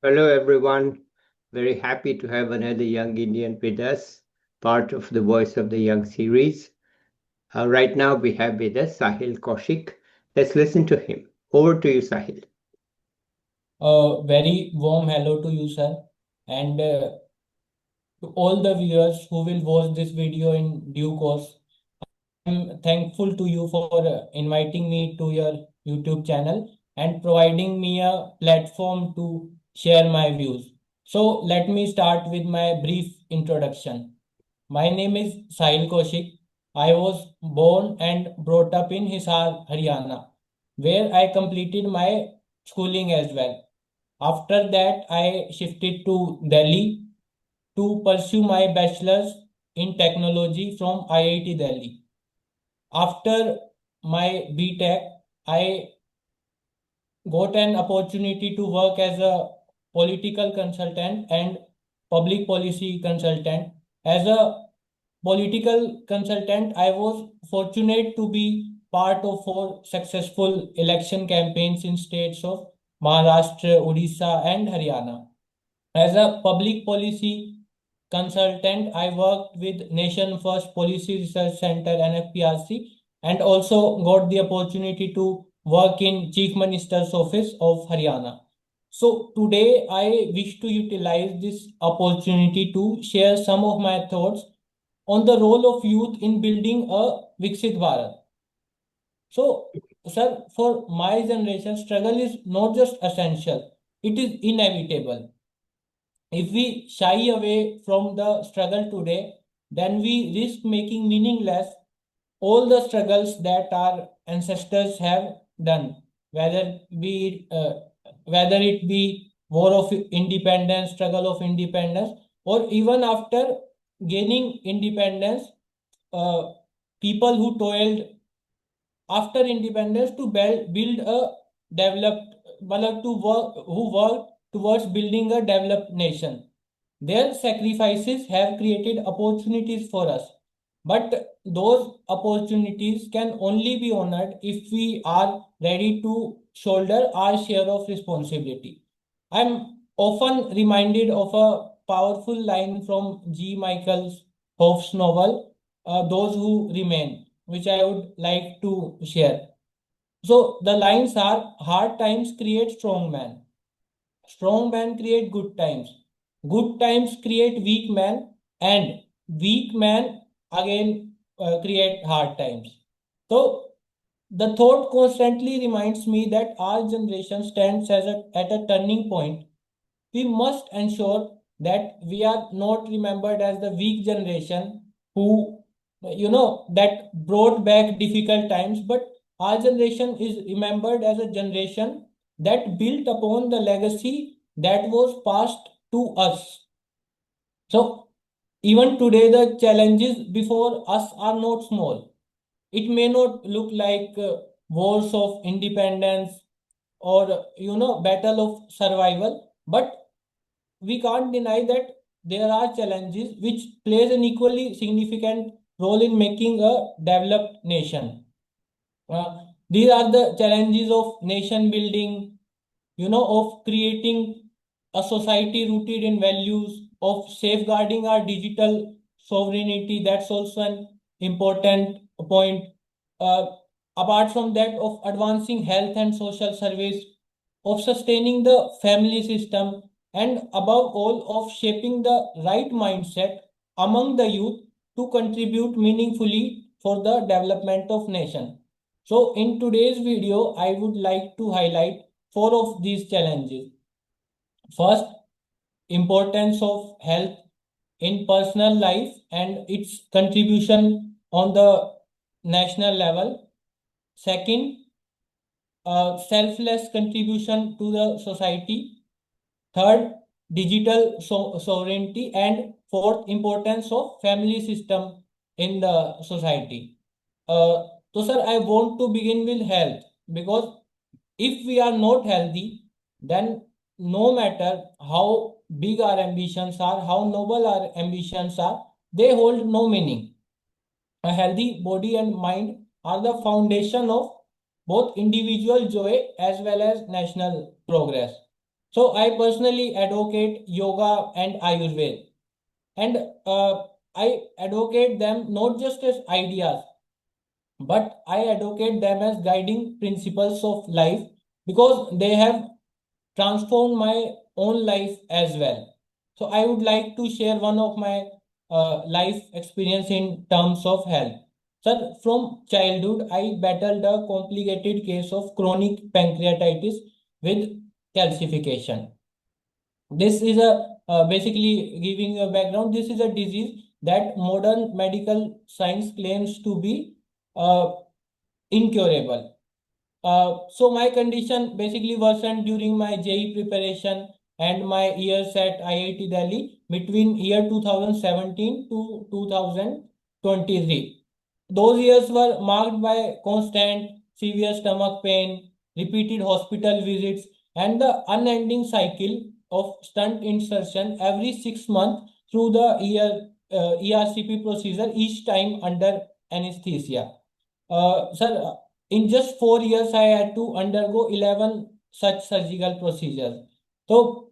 Hello, everyone. Very happy to have another young Indian with us, part of the Voice of the Young series. Right now, we have with us Sahil Kaushik. Let's listen to him. Over to you, Sahil. A very warm hello to you, sir, and to all the viewers who will watch this video in due course. I'm thankful to you for inviting me to your YouTube channel and providing me a platform to share my views. So, let me start with my brief introduction. My name is Sahil Kaushik. I was born and brought up in Hisar, Haryana, where I completed my schooling as well. After that, I shifted to Delhi to pursue my bachelor's in technology from IIT Delhi. After my B.Tech, I got an opportunity to work as a political consultant and public policy consultant. As a political consultant, I was fortunate to be part of four successful election campaigns in states of Maharashtra, Odisha, and Haryana. As a public policy consultant, I worked with Nation First Policy Research Center NFPRC and also got the opportunity to work in Chief Minister's Office of Haryana. So today I wish to utilize this opportunity to share some of my thoughts on the role of youth in building a Viksit Bharat. So, sir, for my generation, struggle is not just essential, it is inevitable. If we shy away from the struggle today, then we risk making meaningless all the struggles that our ancestors have done, whether it be war of independence, struggle of independence, or even after gaining independence, uh, people who toiled after independence to build a developed, मतलब to work who worked towards building a developed nation. Their sacrifices have created opportunities for us, but those opportunities can only be honored if we are ready to shoulder our share of responsibility. I'm often reminded of a powerful line from G. Michael Hoff's novel, Those Who Remain, which I would like to share. So the lines are: hard times create strong men. Strong men create good times. Good times create weak men, and weak men again create hard times. So the thought constantly reminds me that our generation stands at a turning point. We must ensure that we are not remembered as the weak generation who, that brought back difficult times, but our generation is remembered as a generation that built upon the legacy that was passed to us. So, even today, the challenges before us are not small. It may not look like wars of independence or battle of survival, but we can't deny that there are challenges which plays an equally significant role in making a developed nation. These are the challenges of nation building, of creating a society rooted in values, of safeguarding our digital sovereignty. That's also an important point. Uh, Apart from that, of advancing health and social service, of sustaining the family system, and above all, of shaping the right mindset among the youth to contribute meaningfully for the development of nation. So, in today's video, I would like to highlight four of these challenges. First, importance of health in personal life and its contribution on the national level. Second, selfless contribution to the society. Third, digital sovereignty. And fourth, importance of family system in the society. Uh, so, sir, I want to begin with health because if we are not healthy, then no matter how big our ambitions are, how noble our ambitions are, they hold no meaning. A healthy body and mind are the foundation of both individual joy as well as national progress. So I personally advocate yoga and Ayurveda, and I advocate them not just as ideas, but I advocate them as guiding principles of life because they have transformed my own life as well. So I would like to share one of my life experience in terms of health. Sir, from childhood, I battled a complicated case of chronic pancreatitis with calcification. This is a basically giving a background. This is a disease that modern medical science claims to be uh, incurable. So my condition basically worsened during my JE preparation and my years at IIT Delhi between year 2017 to 2023. Those years were marked by constant severe stomach pain, repeated hospital visits, and the unending cycle of stunt insertion every 6 months through the ERCP procedure, each time under anesthesia. Sir, in just 4 years, I had to undergo 11 such surgical procedures. So,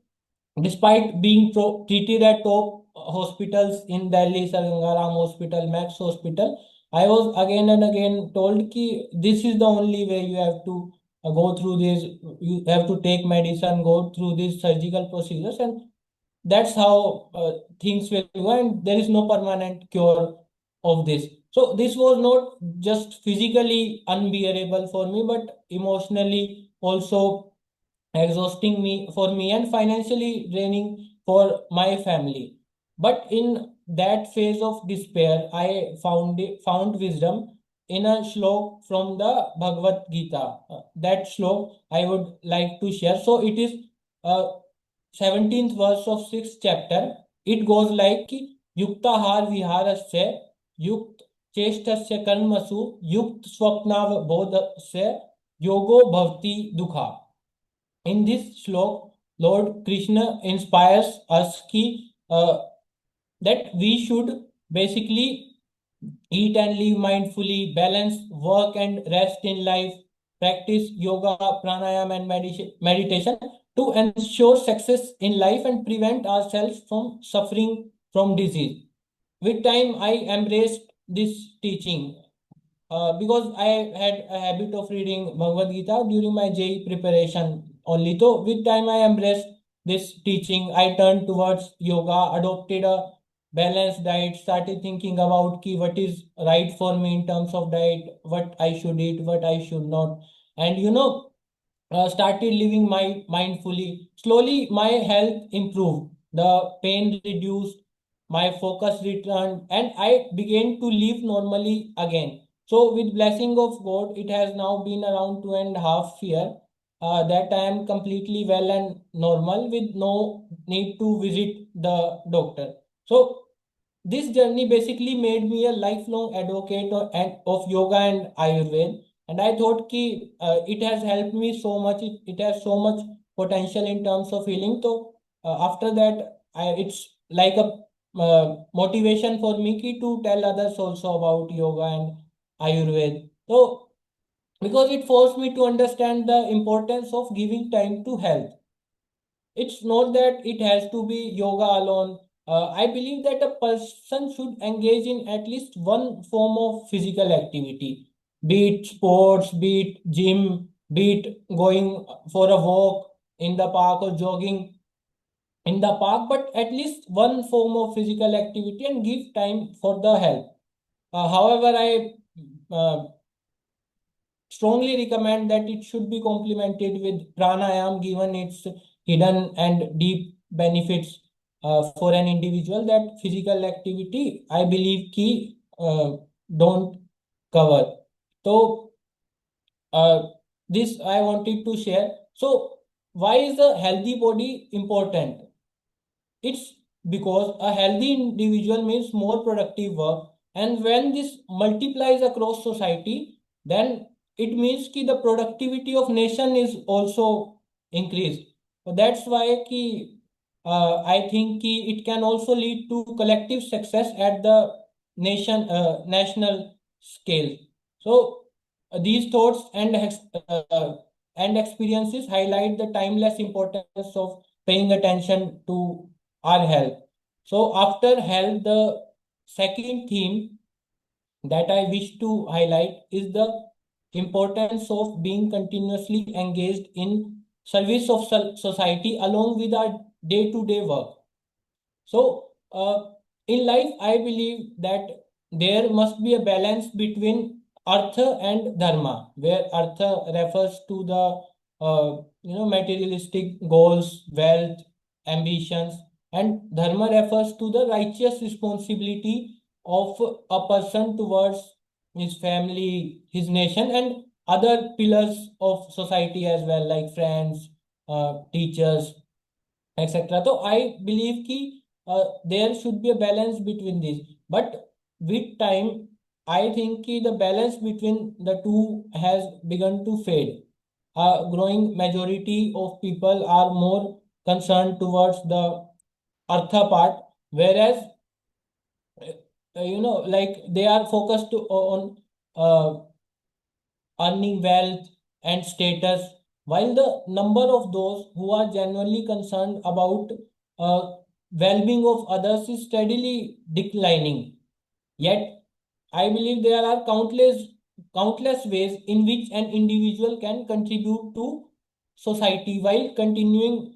despite being treated at top hospitals in Delhi, Sir Gangaram Hospital, Max Hospital, I was again and again told ki this is the only way you have to go through this. You have to take medicine, go through these surgical procedures, and that's how things will go. And there is no permanent cure of this. So this was not just physically unbearable for me, but emotionally also exhausting me for me and financially draining for my family. But in that phase of despair, I found wisdom in a shlok from the Bhagavad Gita. That shlok I would like to share. So it is 17th verse of 6th chapter. It goes like कि युक्ताहार विहारस्य युक्त चेष्टस्य कर्मसु युक्त स्वप्नावबोधस्य योगो भवति दुखा. In this slok, Lord Krishna inspires us that we should basically eat and live mindfully, balance work and rest in life, practice yoga, pranayam, and meditation to ensure success in life and prevent ourselves from suffering from disease. With time, I embraced this teaching because I had a habit of reading Bhagavad Gita during my JE preparation only. So, with time, I embraced this teaching. I turned towards yoga, adopted a balanced diet, started thinking about ki what is right for me in terms of diet, what I should eat, what I should not, and started living my mindfully. Slowly, my health improved, the pain reduced, my focus returned, and I began to live normally again. So, with blessing of God, it has now been around 2.5 years that I am completely well and normal with no need to visit the doctor. So, this journey basically made me a lifelong advocate of yoga and Ayurveda, and I thought ki it has helped me so much. It has so much potential in terms of healing. So after that, it's like a motivation for me ki to tell others also about yoga and Ayurveda. So because it forced me to understand the importance of giving time to health. It's not that it has to be yoga alone. I believe that a person should engage in at least one form of physical activity, be it sports, be it gym, be it going for a walk in the park or jogging in the park, but at least one form of physical activity and give time for the health. However, I uh, strongly recommend that it should be complemented with pranayam given its hidden and deep benefits for an individual that physical activity I believe ki don't cover. So uh, this I wanted to share. So why is a healthy body important? It's because a healthy individual means more productive work, and when this multiplies across society, then it means ki the productivity of nation is also increased. So that's why ki I think ki it can also lead to collective success at the national scale. So these thoughts and and experiences highlight the timeless importance of paying attention to our health. So, after health, the second theme that I wish to highlight is the importance of being continuously engaged in service of society along with our day-to-day work. So, in life, I believe that there must be a balance between artha and dharma, where artha refers to the materialistic goals, wealth, ambitions, and dharma refers to the righteous responsibility of a person towards his family, his nation, and other pillars of society as well, like friends, teachers, etc. So I believe ki there should be a balance between these. But with time, I think ki the balance between the two has begun to fade. A growing majority of people are more concerned towards the artha part, whereas like they are focused on uh, earning wealth and status, while the number of those who are genuinely concerned about uh, well-being of others is steadily declining. Yet, I believe there are countless ways in which an individual can contribute to society while continuing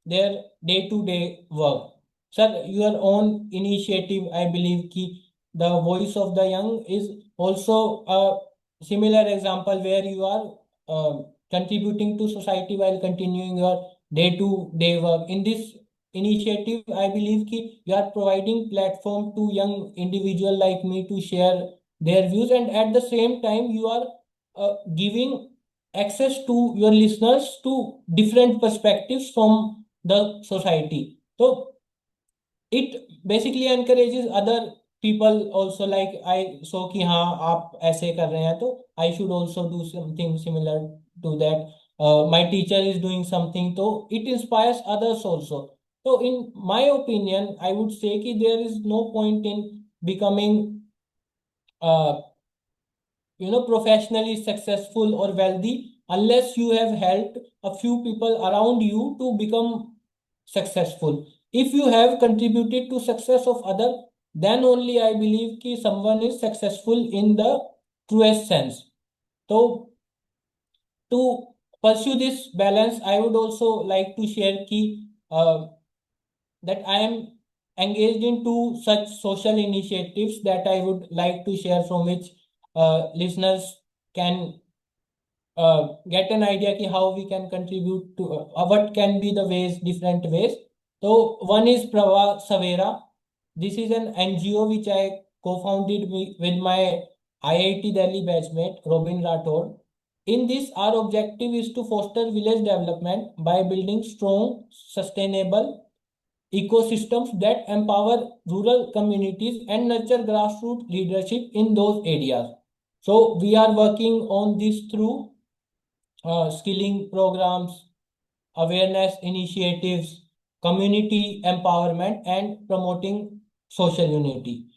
their day-to-day work. Sir, your own initiative, I believe, ki the voice of the young is also a similar example where you are contributing to society while continuing your day-to-day work. In this initiative, I believe ki you are providing platform to young individual like me to share their views, and at the same time you are giving access to your listeners to different perspectives from the society. So it basically encourages other people also, like I saw कि हाँ आप ऐसे कर रहे हैं तो I should also do something similar to that. My teacher is doing something, so it inspires others also. So in my opinion, I would say कि there is no point in becoming uh, professionally successful or wealthy unless you have helped a few people around you to become successful. If you have contributed to success of other, then only I believe ki someone is successful in the truest sense. So to pursue this balance, I would also like to share ki that I am engaged into such social initiatives that I would like to share, from which listeners can get an idea ki how we can contribute to what can be the ways, different ways. So one is Prabha Savera. This is an NGO which I co-founded with my IIT Delhi batchmate Robin Rathod. In this, our objective is to foster village development by building strong, sustainable ecosystems that empower rural communities and nurture grassroots leadership in those areas. So we are working on this through skilling programs, awareness initiatives, community empowerment, and promoting social unity.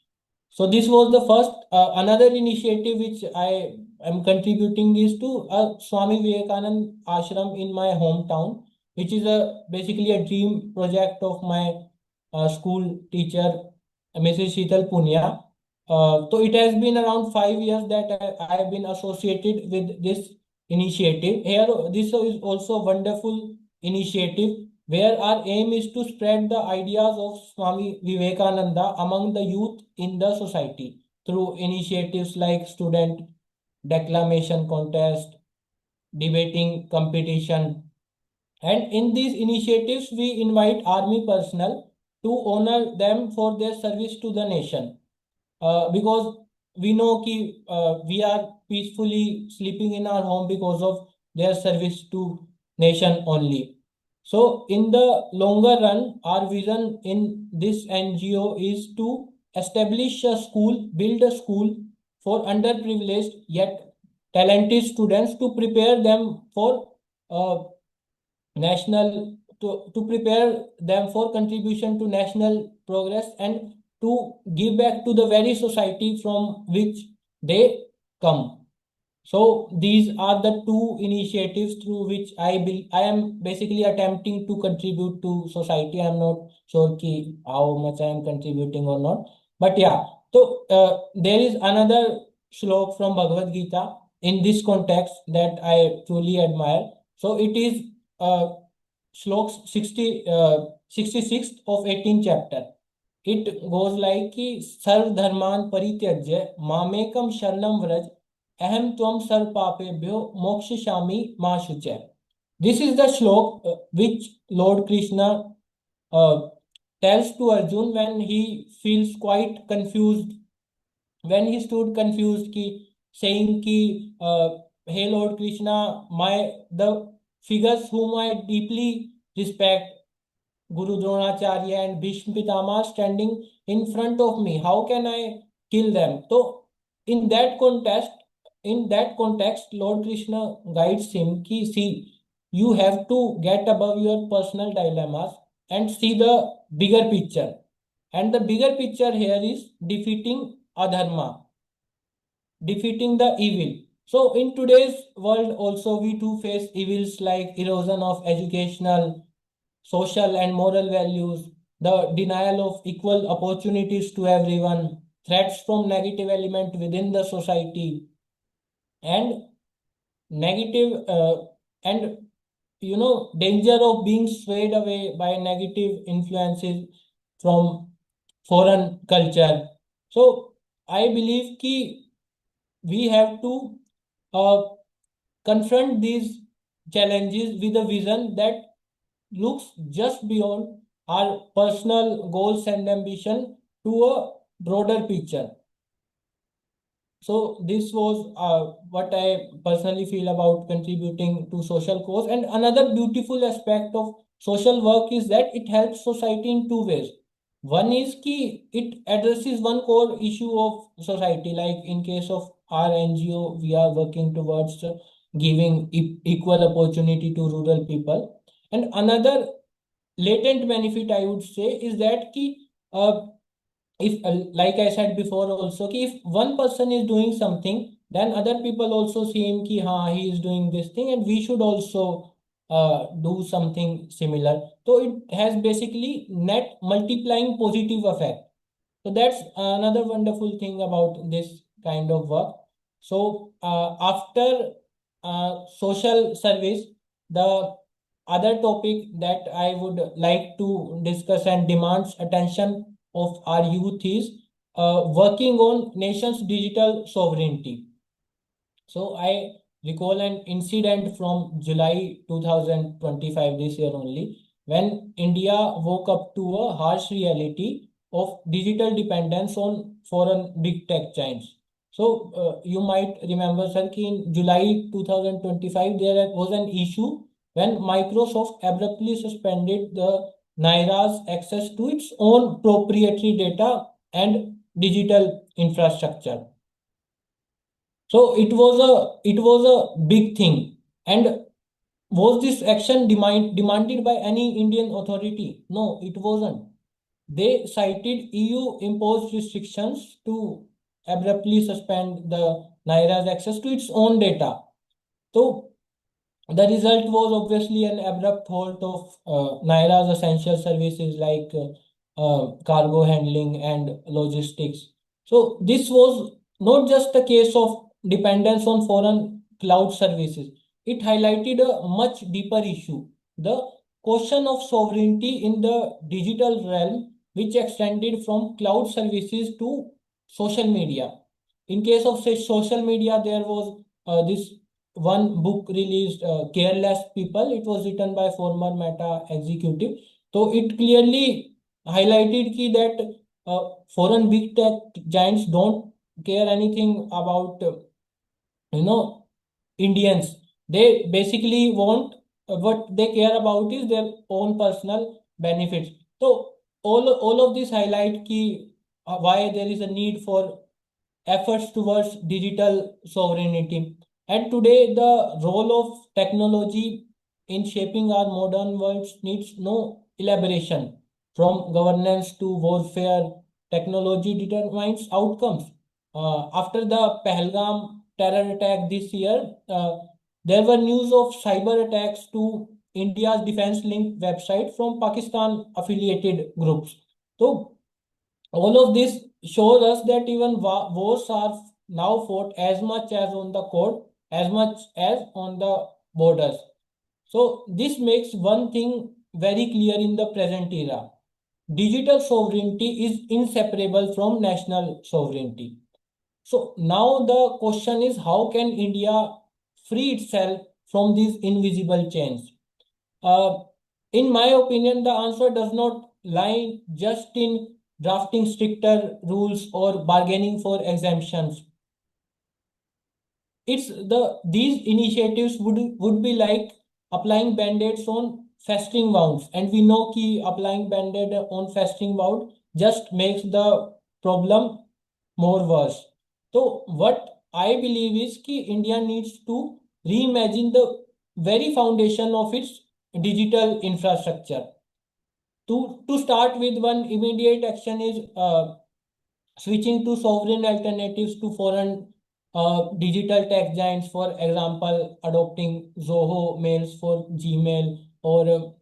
So this was the first. Another initiative which I am contributing is to a Swami Vivekanand ashram in my hometown, which is a basically a dream project of my school teacher, Mrs. Sheetal Punya. So it has been around 5 years that I have been associated with this initiative. Here, this is also a wonderful initiative where our aim is to spread the ideas of Swami Vivekananda among the youth in the society through initiatives like student declamation contest, debating competition, and in these initiatives we invite army personnel to honor them for their service to the nation. Because we know कि we are peacefully sleeping in our home because of their service to nation only. So in the longer run, our vision in this NGO is to establish a school, build a school for underprivileged yet talented students to prepare them for uh, to prepare them for contribution to national progress and to give back to the very society from which they come. So these are the two initiatives through which I am basically attempting to contribute to society. I'm not sure how much I am contributing or not. But yeah, so there is another shlok from Bhagavad Gita in this context that I truly admire. So it is uh, shlok 66th of 18th chapter. It goes like कि सर्व धर्मान परित्यज्य मामेकम शरणम व्रज अहम त्वम सर्व पापेभ्यो मोक्षयिष्यामि मा शुचय. This is the shlok which Lord Krishna uh, tells to Arjun when he feels quite confused, when he stood confused ki saying ki hey Lord Krishna, my the figures whom I deeply respect, Guru Dronacharya and Bhishma Pitama standing in front of me. How can I kill them? So in that context, Lord Krishna guides him ki see, you have to get above your personal dilemmas and see the bigger picture. And the bigger picture here is defeating adharma, defeating the evil. So in today's world also we too face evils like erosion of educational, social and moral values, the denial of equal opportunities to everyone, threats from negative element within the society, and negative and danger of being swayed away by negative influences from foreign culture. So I believe ki we have to uh, confront these challenges with a vision that looks just beyond our personal goals and ambition to a broader picture. So this was what I personally feel about contributing to social cause. And another beautiful aspect of social work is that it helps society in two ways. One is ki it addresses one core issue of society, like in case of our NGO, we are working towards giving equal opportunity to rural people. And another latent benefit I would say is that ki if like I said before also ki if one person is doing something, then other people also see him ki ha he is doing this thing and we should also do something similar. So it has basically net multiplying positive effect. So that's another wonderful thing about this kind of work. So after social service, the other topic that I would like to discuss and demands attention of our youth is working on nation's digital sovereignty. So I recall an incident from July 2025, this year only, when India woke up to a harsh reality of digital dependence on foreign big tech giants. So you might remember, sir, कि in July 2025 there was an issue when Microsoft abruptly suspended the Naira's access to its own proprietary data and digital infrastructure. So it was a big thing. And was this action demanded by any Indian authority? No, it wasn't. They cited EU imposed restrictions to abruptly suspend the Naira's access to its own data. So the result was obviously an abrupt halt of Naira's essential services like cargo handling and logistics. So this was not just a case of dependence on foreign cloud services. It highlighted a much deeper issue, the question of sovereignty in the digital realm, which extended from cloud services to social media. In case of say social media, there was this one book released, Careless People. It was written by former Meta executive. So it clearly highlighted ki that foreign big tech giants don't care anything about you know Indians. They basically want what they care about is their own personal benefits. So all of this highlight ki why there is a need for efforts towards digital sovereignty. And today, the role of technology in shaping our modern world needs no elaboration. From governance to warfare, technology determines outcomes. After the Pahalgam terror attack this year, there were news of cyber attacks to India's defense-linked website from Pakistan-affiliated groups. So all of this shows us that even wars are now fought as much as on the court, as much as on the borders. So this makes one thing very clear in the present era. Digital sovereignty is inseparable from national sovereignty. So now the question is, how can India free itself from these invisible chains? Uh, in my opinion, the answer does not lie just in drafting stricter rules or bargaining for exemptions. It's these initiatives would be like applying band-aids on festering wounds, and we know कि applying band-aid on festering wound just makes the problem more worse. So what I believe is कि India needs to reimagine the very foundation of its digital infrastructure. To start with, one immediate action is switching to sovereign alternatives to foreign digital tech giants, for example, adopting Zoho Mails for Gmail, or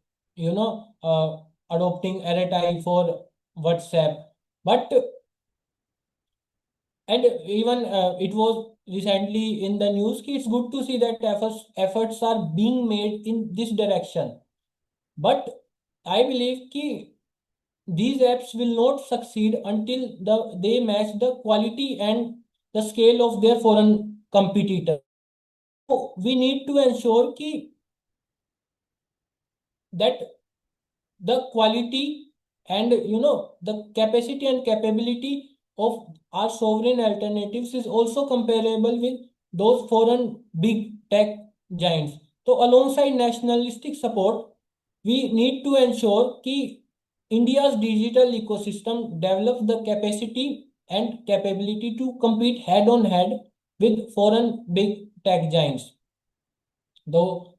adopting Airtime for WhatsApp. But and even it was recently in the news कि it's good to see that efforts are being made in this direction. But I believe कि these apps will not succeed until they match the quality and the scale of their foreign competitors. So we need to ensure that the quality and the capacity and capability of our sovereign alternatives is also comparable with those foreign big tech giants. So alongside nationalistic support, we need to ensure that India's digital ecosystem develops the capacity and capability to compete head on head with foreign big tech giants. Though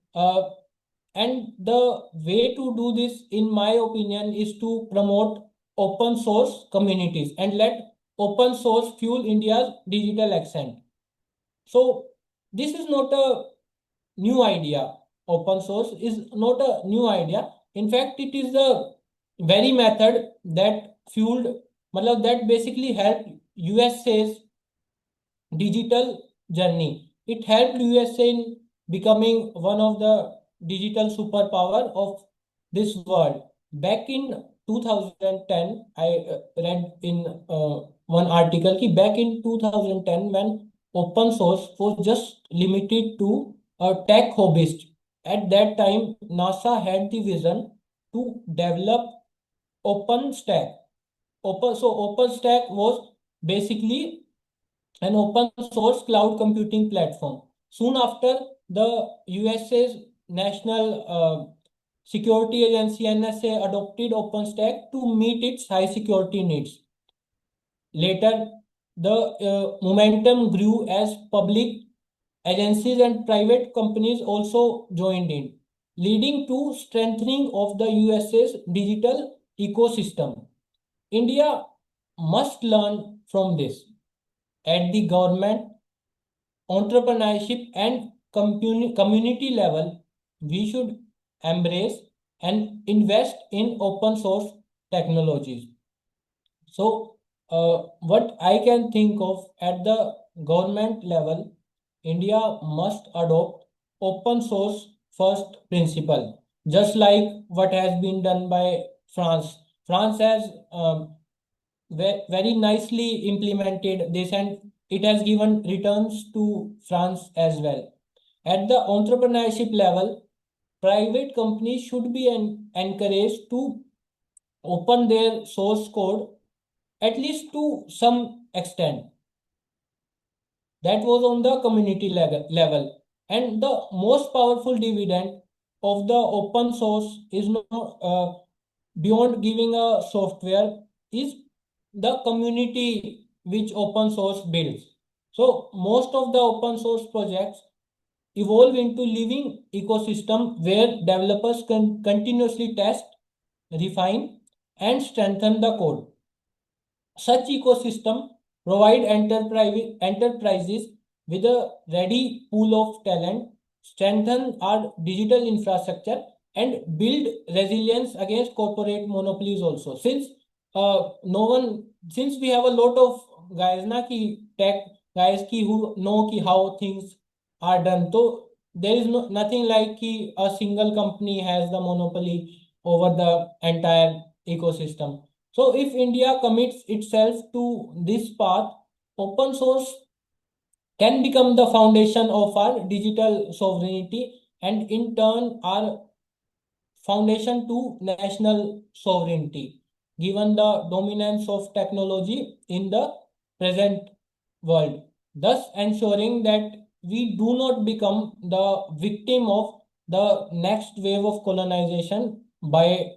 and the way to do this, in my opinion, is to promote open source communities and let open source fuel India's digital accent. So this is not a new idea. Open source is not a new idea. In fact, it is the very method that fueled, matlab that basically helped USA's digital journey. It helped USA in becoming one of the digital superpower of this world. Back in 2010, I read in one article कि back in 2010, when open source was just limited to a tech hobbyist. At that time, NASA had the vision to develop OpenStack. OpenStack was basically an open source cloud computing platform. Soon after, the USA's National Security Agency NSA adopted OpenStack to meet its high security needs. Later, the momentum grew as public agencies and private companies also joined in, leading to strengthening of the USA's digital ecosystem. India must learn from this. At the government, entrepreneurship, and community level, we should embrace and invest in open source technologies. So, what I can think of at the government level, India must adopt open source first principle, just like what has been done by France. France has very nicely implemented this, and it has given returns to France as well. At the entrepreneurship level, private companies should be encouraged to open their source code, at least to some extent. That was on the community level. And the most powerful dividend of the open source is not beyond giving a software, is the community which open source builds. So most of the open source projects evolve into living ecosystem where developers can continuously test, refine, and strengthen the code. Such ecosystem provide enterprises with a ready pool of talent, strengthen our digital infrastructure, and build resilience against corporate monopolies also. No one, since we have a lot of guys na ki tech guys ki who know ki how things are done, so there is nothing like ki a single company has the monopoly over the entire ecosystem. So if India commits itself to this path, open source can become the foundation of our digital sovereignty, and in turn our foundation to national sovereignty, given the dominance of technology in the present world, thus ensuring that we do not become the victim of the next wave of colonization by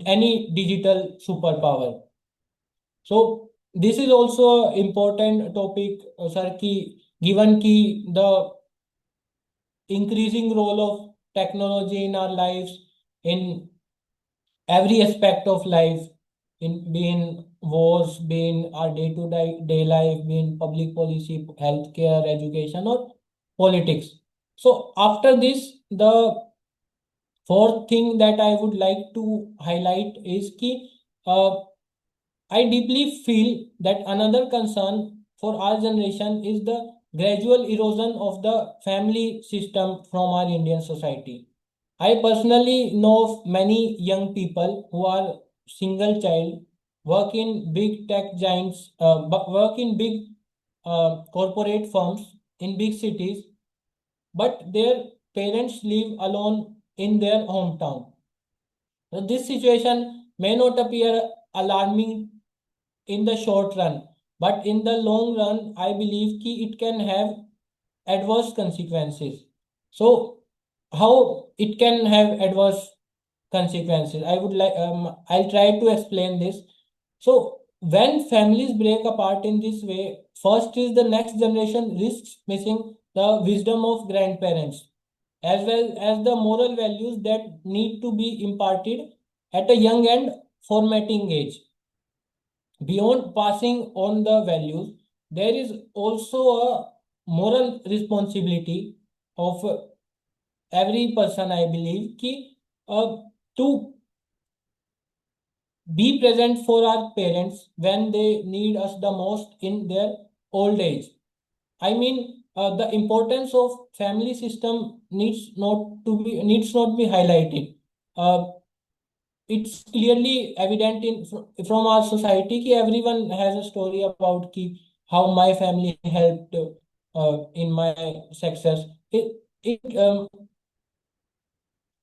any digital superpower. So this is also an important topic, sir, ki, given ki the increasing role of technology in our lives, in every aspect of life, in being wars, being our day-to-day life, being public policy, healthcare, education, or politics. So after this, the fourth thing that I would like to highlight is ki I deeply feel that another concern for our generation is the gradual erosion of the family system from our Indian society. I personally know of many young people who are single child, work in big tech giants, work in big corporate firms in big cities, but their parents live alone in their hometown. So this situation may not appear alarming in the short run, but in the long run, I believe ki it can have adverse consequences. So, how it can have adverse consequences? I'll try to explain this. So, when families break apart in this way, first is the next generation risks missing the wisdom of grandparents, as well as the moral values that need to be imparted at a young and formatting age. Beyond passing on the values, there is also a moral responsibility of every person, I believe, uh, to be present for our parents when they need us the most in their old age. I mean, the importance of family system needs not be highlighted. Uh, it's clearly evident from our society ki everyone has a story about ki how my family helped in my success. It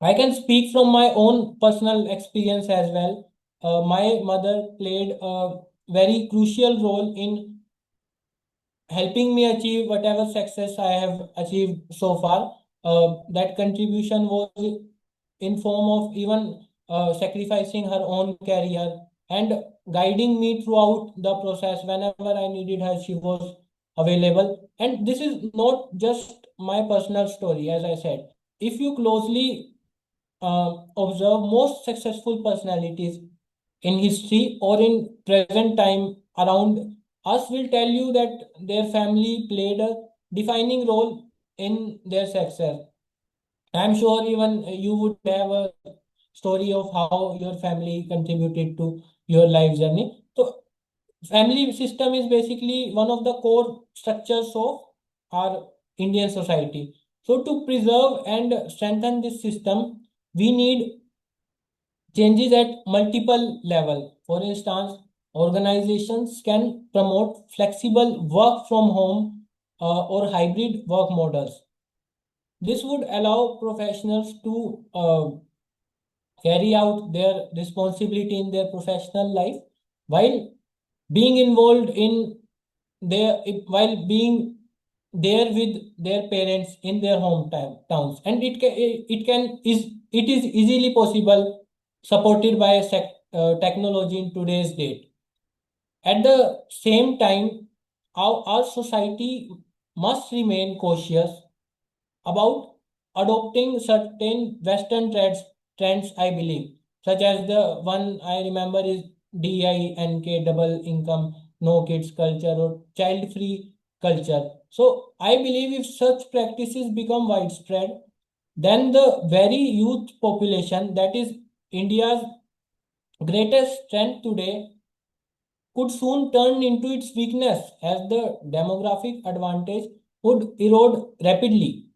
I can speak from my own personal experience as well. My mother played a very crucial role in helping me achieve whatever success I have achieved so far. That contribution was in form of even sacrificing her own career and guiding me throughout the process. Whenever I needed her, she was available. And this is not just my personal story, as I said. If you closely observe most successful personalities in history or in present time around us will tell you that their family played a defining role in their success. I'm sure even you would have a story of how your family contributed to your life journey. So, family system is basically one of the core structures of our Indian society. So, to preserve and strengthen this system, we need changes at multiple level. For instance, organizations can promote flexible work from home or hybrid work models. This would allow professionals to carry out their responsibility in their professional life while being involved in while being there with their parents in their hometown towns, and it is easily possible, supported by technology in today's date. At the same time, our society must remain cautious about adopting certain Western trends, I believe, such as the one I remember is DINK, double income, no kids culture, or child free culture. So I believe if such practices become widespread, then the very youth population, that is India's greatest strength today, could soon turn into its weakness as the demographic advantage would erode rapidly.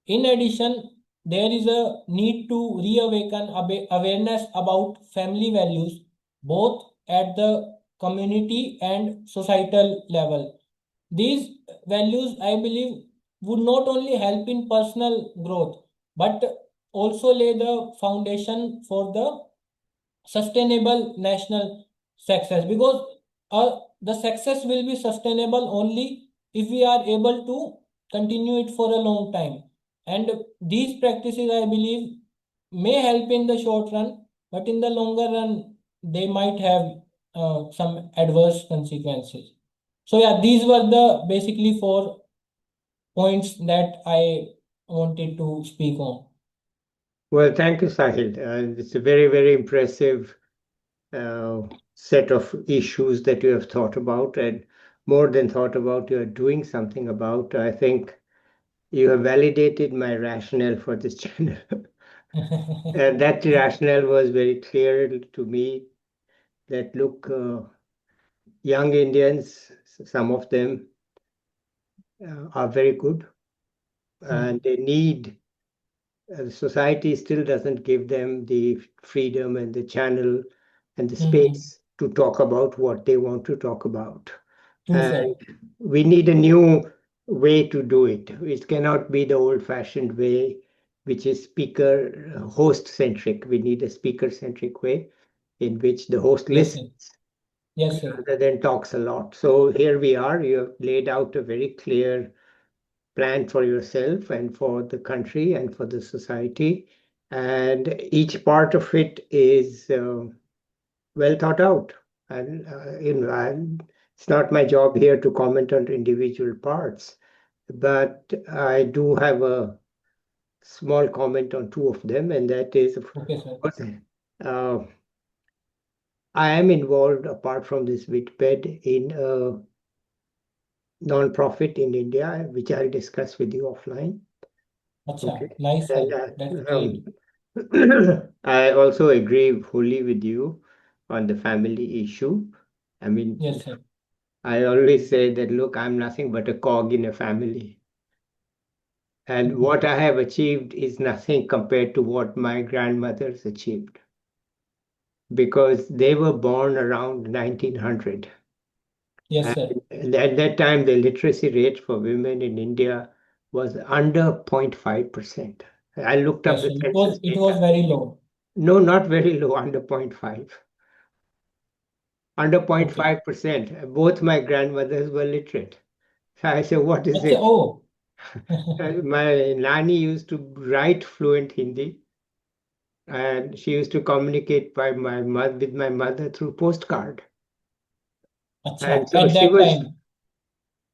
In addition, there is a need to reawaken awareness about family values, both at the community and societal level. These values, I believe, would not only help in personal growth, but also lay the foundation for the sustainable national success, because the success will be sustainable only if we are able to continue it for a long time. And these practices, I believe, may help in the short run, but in the longer run they might have some adverse consequences. So yeah, these were the basically four points that I wanted to speak on. Well, thank you, Sahil. It's a very, very impressive uh, set of issues that you have thought about, and more than thought about, you are doing something about. I think you have validated my rationale for this channel. And that rationale was very clear to me that look, young Indians, some of them are very good, and they need society still doesn't give them the freedom and the channel and the space to talk about what they want to talk about. True, And sir. we need a new way to do it. It cannot be the old fashioned way, which is speaker host centric. We need a speaker centric way in which the host Yes, sir. listens Yes, sir. rather than talks a lot. So here we are. You have laid out a very clear plan for yourself and for the country and for the society. And each part of it is well thought out. And it's not my job here to comment on individual parts, but I do have a small comment on two of them, and that is, of Okay, sir. course, I am involved, apart from this WITPED, in a non-profit in India, which I'll discuss with you offline. Acha, Okay. nice, And sir. That's great. I also agree fully with you on the family issue. I mean, Yes, sir. I always say that, look, I'm nothing but a cog in a family. And what I have achieved is nothing compared to what my grandmothers achieved because they were born around 1900. Yes, sir. And at that time, the literacy rate for women in India was under 0.5%. I looked up Yes, the sir. It census was it was data. very low. No, not very low, under 0.5. Under Okay. 0.5%. Both my grandmothers were literate. So I said, what is Acha, it? oh. My nanny used to write fluent Hindi, and she used to communicate with my mother through postcard. And Acha, so at she that was, time.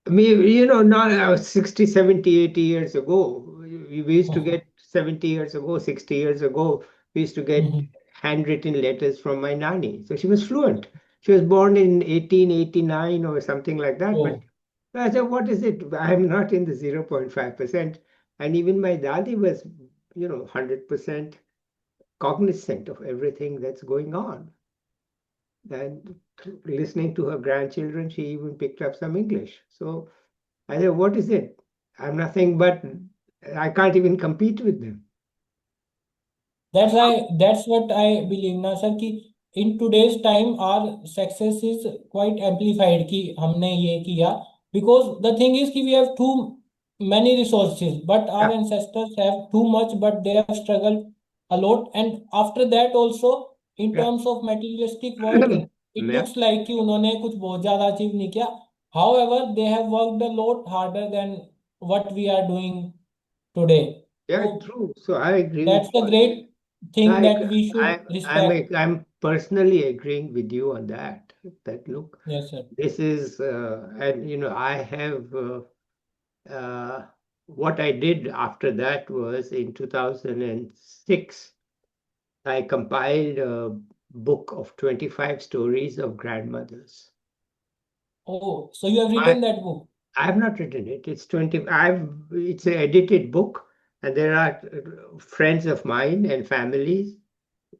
I mean, now 60, 70, 80 years ago, we used to get 70 years ago, 60 years ago, we used to get Mhm. handwritten letters from my nanny. So she was fluent. She was born in 1889 or something like that. But Oh, I said, what is it? I'm not in the 0.5%. And even my daddy was, 100% cognizant of everything that's going on. And listening to her grandchildren, she even picked up some English. So I said, what is it? I'm nothing but, I can't even compete with them. that's what I believe now, sir, कि in today's time our success is quite amplified कि हमने ये किया, because the thing is कि we have too many resources, but Yeah, our ancestors have too much, but they have struggled a lot. And after that also, in yeah. terms of materialistic world, it Yeah, looks like कि उन्होंने कुछ बहुत ज्यादा achieve नहीं किया. However, they have worked a lot harder than what we are doing today. yeah, So true. So I agree with that's the you. great thing I, that we should respect. I'm personally agreeing with you on that. That look, Yes, sir. this is, and I have what I did after that was in 2006, I compiled a book of 25 stories of grandmothers. Oh, so you have I, written that book. I have not written it. It's 20. It's an edited book, and there are friends of mine and families,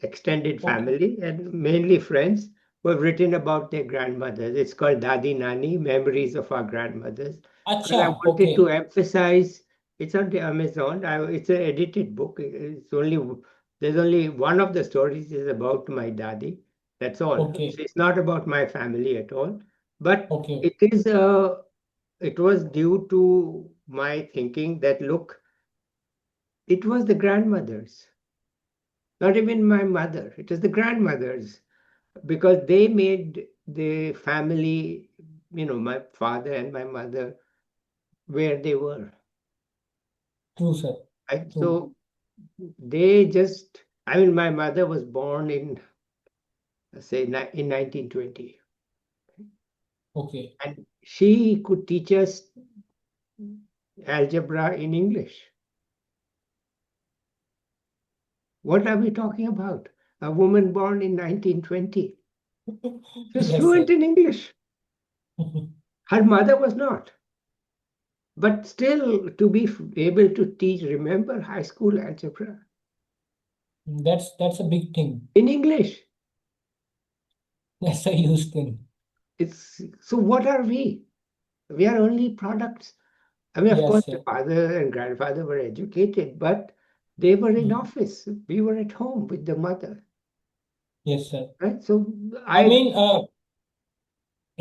extended Okay. family, and mainly friends who have written about their grandmothers. It's called Dadi Nani, Memories of Our Grandmothers. Because अच्छा. I wanted Okay. to emphasize, it's on the Amazon. It's an edited book. There's only one of the stories is about my dadi. That's all. Okay. It's not about my family at all. But Okay. it was due to my thinking that, look, it was the grandmothers, not even my mother. It was the grandmothers because they made the family, my father and my mother, where they were. True, sir. Right? True. So they just, I mean, my mother was born in, say, in 1920, Okay. and she could teach us algebra in English. What are we talking about? A woman born in 1920. She was Yes, fluent sir. in English. Her mother was not. But still, to be able to teach, remember high school algebra That's a big thing. in English. That's a huge thing. It's so. What are we? We are only products. I mean, of course, Yes, the sir. father and grandfather were educated, but they were in Mm. office. We were at home with the mother, Yes, sir. right? So I I, mean,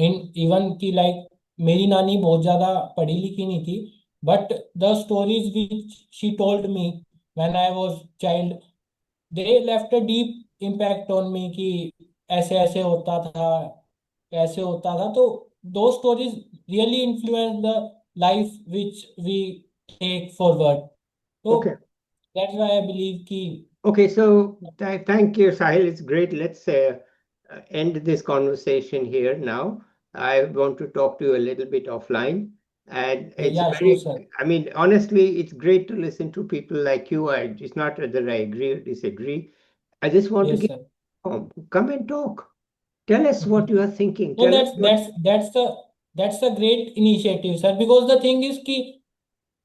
in even की like मेरी नानी बहुत ज्यादा पढ़ी लिखी नहीं थी but the stories which she told me when I was child they left a deep impact on me कि ऐसे ऐसे होता था ऐसे होता था तो दो stories really influence the life which we take forward तो okay. That's why I believe कि Okay, so thank you, Sahil. It's great. Let's end this conversation here now. I want to talk to you a little bit offline. And it's या sure very, sir I mean, honestly, it's great to listen to people like you. It's not that I agree or disagree. I just want to yes get sir home. Come and talk. Tell us what you are thinking. no Tell us that's what. that's that's the that's a great initiative sir because the thing is कि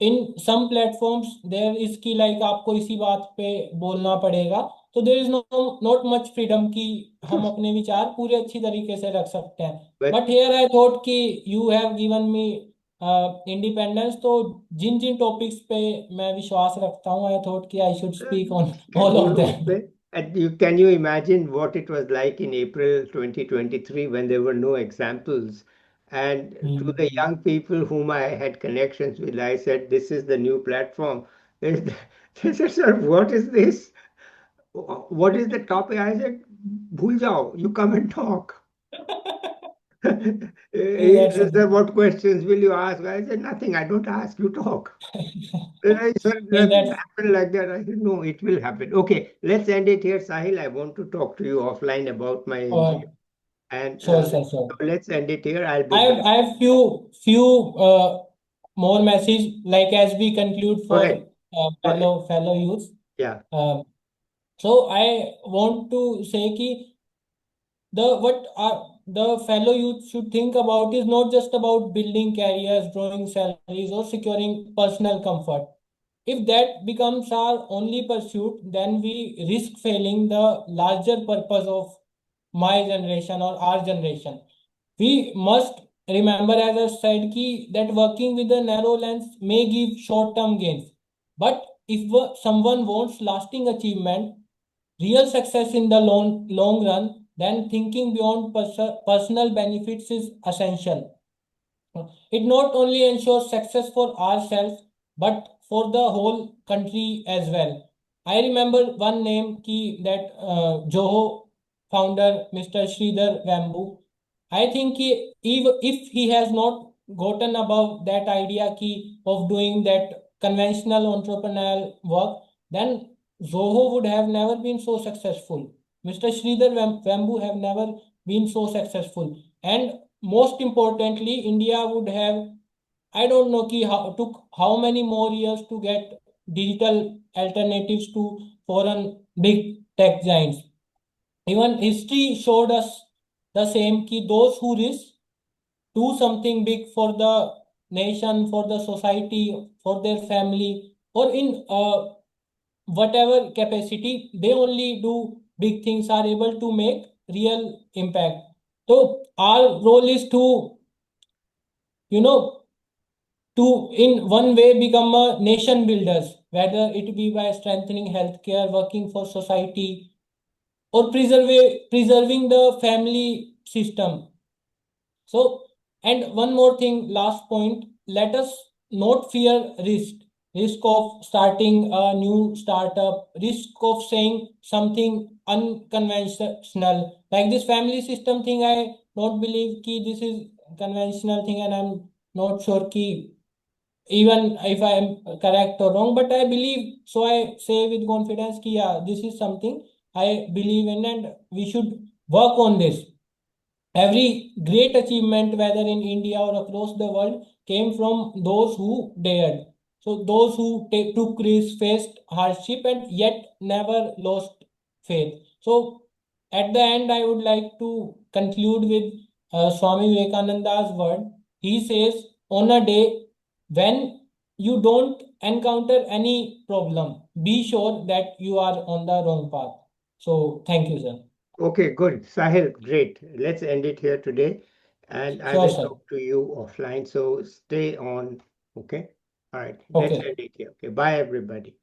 in some platforms there is की like आपको इसी बात पे बोलना पड़ेगा तो there is no not much freedom कि Of हम course. अपने विचार पूरे अच्छी तरीके से रख सकते हैं But but here I thought कि you have given me independence तो जिन जिन टॉपिक्स पे मैं विश्वास रखता हूँ आई थॉट कि I should speak on all of बोलो दैम उसमें. And can you imagine what it was like in April 2023 when there were no examples? And to the young people whom I had connections with, I said, "This is the new platform." They they said, "Sir, what is this? What is the topic?" I said, "Bhul jao, you come and talk." He that's a said, "Sir, what questions will you ask?" I said, "Nothing, I don't ask, you talk." Then I said, नहीं "Does it that's happen like that?" I said, "No, it will happen." Okay, let's end it here, Sahil. I want to talk to you offline about my NGO. And sure sir sure so let's end it here. I'll be back. I have few more message like as we conclude Go for ahead. Go ahead. fellow youths. Yeah. So I want to say कि the fellow youth should think about is not just about building careers, drawing salaries, or securing personal comfort. If that becomes our only pursuit, then we risk failing the larger purpose of my generation or our generation. We must remember, as I said, that working with a narrow lens may give short term gains. But if someone wants lasting achievement, real success in the long run, then thinking beyond personal benefits is essential. It not only ensures success for ourselves but for the whole country as well. I remember one name ki that Joho founder Mr. Sridhar Vambu. I think if he has not gotten above that idea of doing that conventional entrepreneurial work, then Zoho would have never been so successful. Mr. Sridhar Vambu have never been so successful. And most importantly, India would have, I don't know took how many more years to get digital alternatives to foreign big tech giants. Even history showed us the same those who risk do something big for the nation, for the society, for their family, or in whatever capacity, they only do big things, are able to make real impact. So our role is to, you know, to in one way become a nation builders, whether it be by strengthening healthcare, working for society, or preserving the family system. So, and one more thing, last point, let us not fear risk of starting a new startup, risk of saying something unconventional. Like this family system thing, I don't believe ki this is conventional thing, and I'm not sure ki even if I am correct or wrong, but I believe, so I say with confidence ki yeah, this is something I believe in, and we should work on this. Every great achievement, whether in India or across the world, came from those who dared. So, those who took risks, faced hardship, and yet never lost faith. So, at the end, I would like to conclude with Swami Vivekananda's word. He says, on a day when you don't encounter any problem, be sure that you are on the wrong path. So, thank you, sir. Okay, good. Sahil, great. Let's end it here today. And I Sure, will sir. talk to you offline. So stay on. Okay. All right. Let's Okay. end it here. Okay. Bye, everybody.